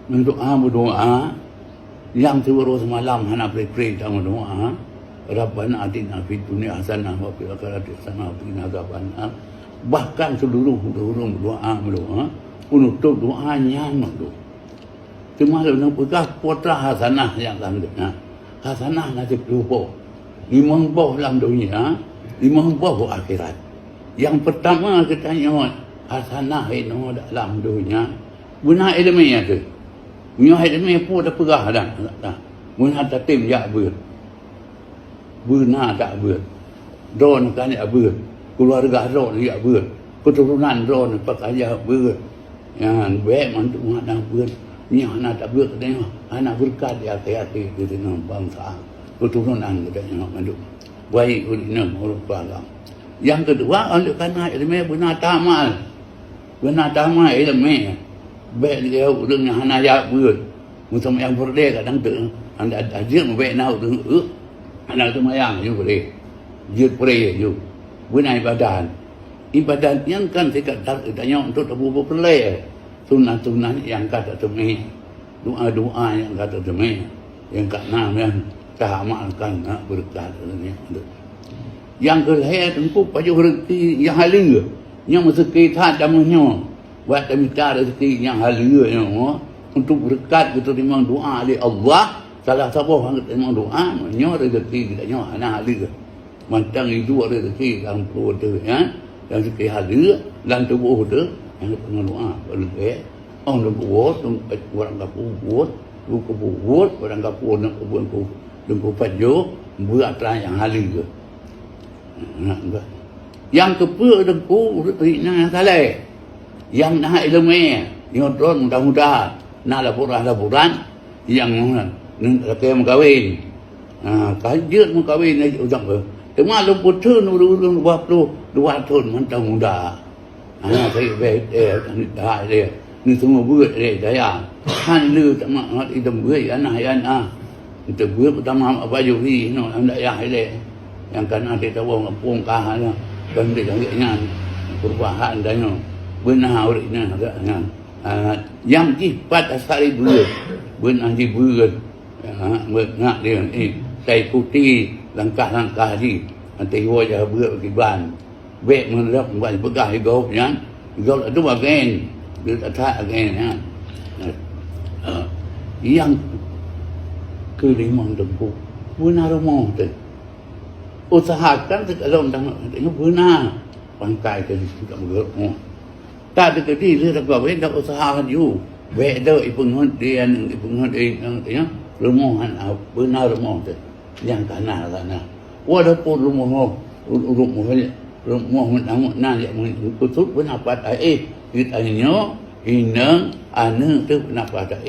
berdoa yang turun semalam hana pray doa Rabbana atina fid dunya hasanah wa fil akhirati hasanah wa qina adzabannar. Bahkan seluruh berdoa penutup doanya tu. Cuma nak pegang putra hasanah yang dalam dunia. Hasanah nanti lupa. 5 buah dalam dunia, 5 buah akhirat. Yang pertama kita tanya hasanah itu dalam dunia. Guna ilmiah tu. Guna ilmiah pun dah perah dah. Guna tatim ya ber. Guna tak ber. Don kan ya ber. Keluarga don ya ber. Keturunan don pakaya ber. Yang baik mantu mana ber. Ni anak tak ber katanya. Anak berkat di akhirat itu dengan bangsa. Keturunan katanya mantu. Baik ulina merupakan. Yang kedua oleh kerana ilmiah benar tamal. Benar tamal ilmiah. Baik dia dengan anak ya ber. Macam yang berdek kadang tu. Anda ajak baik nak tu. Anak tu mayang you boleh. Dia pray you. Benar ibadat yang kan saya kata tanya untuk tabu pelai. Sunat yang kata temui. Doa yang kata temui. Yang kat nam yang tak amalkan nak berkat ni. Yang kelihatan tentu paju rezeki yang halia. Yang rezeki tak damanya. Buat minta rezeki yang halia yang untuk berkat kita terima doa oleh Allah. Salah siapa yang terima doa, nyo rezeki kita nyo anak halia. Macam itu rezeki dalam perut tu ya. Yang rezeki halia dalam tubuh tu yang terima doa. Orang nak buat, orang kapur buat, orang kapur nak buat dengku pajo, buat yang halia. Yang kedua dengku yang salah. Yang nak ilmu, yang drone mudah-mudahan nak laporan yang lelaki mengkahwin. Kajian mengkahwin ni udah ke. Cuma lu putus urus 22 tahun mantau muda. Saya baik dah dia. Ni semua buat dia daya. Han lu tak mak itu buat anak. Itu buat pertama baju ni no anda ya dia. Yang kan ada tahu ngapung kah lah. Kan dia nya perubahan dah no. Benar orangnya agaknya. Yang sifat asal buat. Benar di buat. Nak dia saya ikuti langkah-langkah ni nanti wajah buat kiban baik menurut buat pegah higaunya higaul itu bagian dia tak again ya. Yang kelima tempuh benar mau tu usahakan kalau tengok benar pangkai ke sudah bergerak tak ada kedai dia tak apa tak usahakan you baik dah ipungan dia ya rumahan benar rumah tu yang tanah sana walaupun rumah nak yang kutub pun dapat kita inang anak tu dapat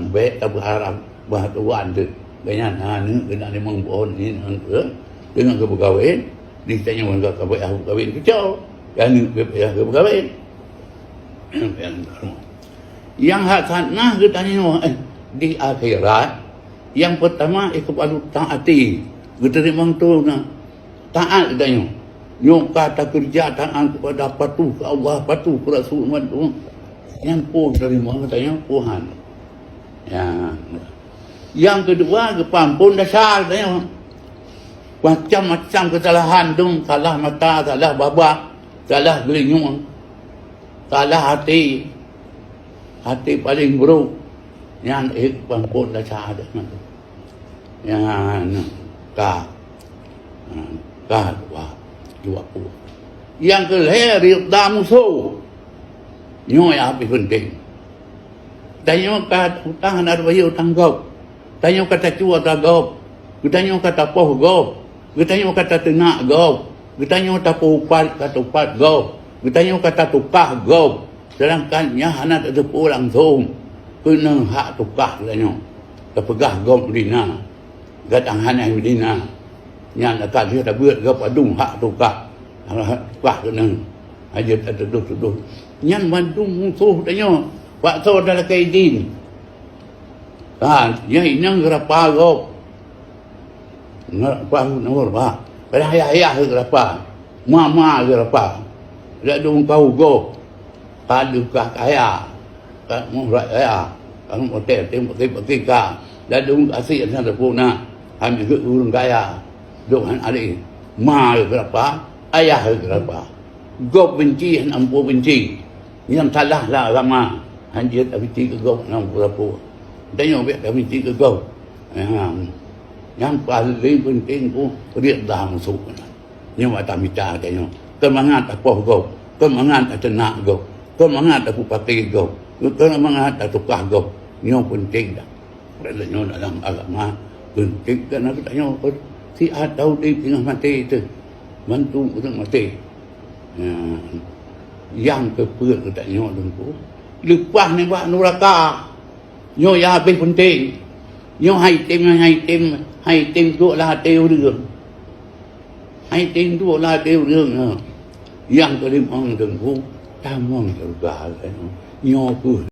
baik tak berharap bahawa Tuhan tu banyak anak kena memang pohon ni dengan kepegawaian ditanya orang kepegawaian kecil yang kepegawaian yang hak tanah kita tanya di akhirat yang pertama kepada taati kita memang tu taat katanya yang kata kerja taat kepada patuh ke Allah patuh ke Rasulullah tu yang pun dari mana katanya Tuhan ya. Yang kedua kepampun dasar katanya macam-macam kesalahan tu salah mata salah babak salah gelingung salah hati paling buruk yang pampun dasar ada yang dua puluh yang kelihatan rida musuh nyo ya lebih penting tanya kata hutang ada bayi hutang gop tanya kata cua tak gop tanya kata poh gop tanya kata tenak gop tanya kata upat kata upat gop tanya kata tukah gop sedangkan nya anak tak pulang langsung kena hak tukah katanya kepegah gom dina gadang hanai dina yang akan dia dah buat gap adung hak tukah kena aja tak duduk yang bandung musuh tanya waktu dalam kaidin yang inang gerapa gop gerapa nomor ba pada ayah gerapa mama gerapa dak dong kau gop padukah kaya tak murah ya Ang hotel, pakai ka. Dadung kasih yang ada pun na. Kami ke urang kaya. Dohan ali. Ma berapa? Ayah berapa? Gop benci, ampu benci. Yang salah lah agama. Hanjir tapi tiga gop enam berapa. Tanya biar kami tiga gop. Yang paling penting pun dia dah masuk. Nhưng mà ta mi cha tanya. Kemangat apa gop? Kemangat tenak gop? Kemangat aku pakai gop? Kemangat tukar gop? Yang penting dah. Kerana dalam agama penting kerana kita tanya si atau di tengah mati itu bantu untuk mati. Yang kepala kita tanya dengku. Lepas ni buat neraka. Nyo ya penting. Nyo hai tim tu lah tiêu đường. Hai tim tu lah tiêu đường. Yang kelima dengku tamang surga. Nyo ku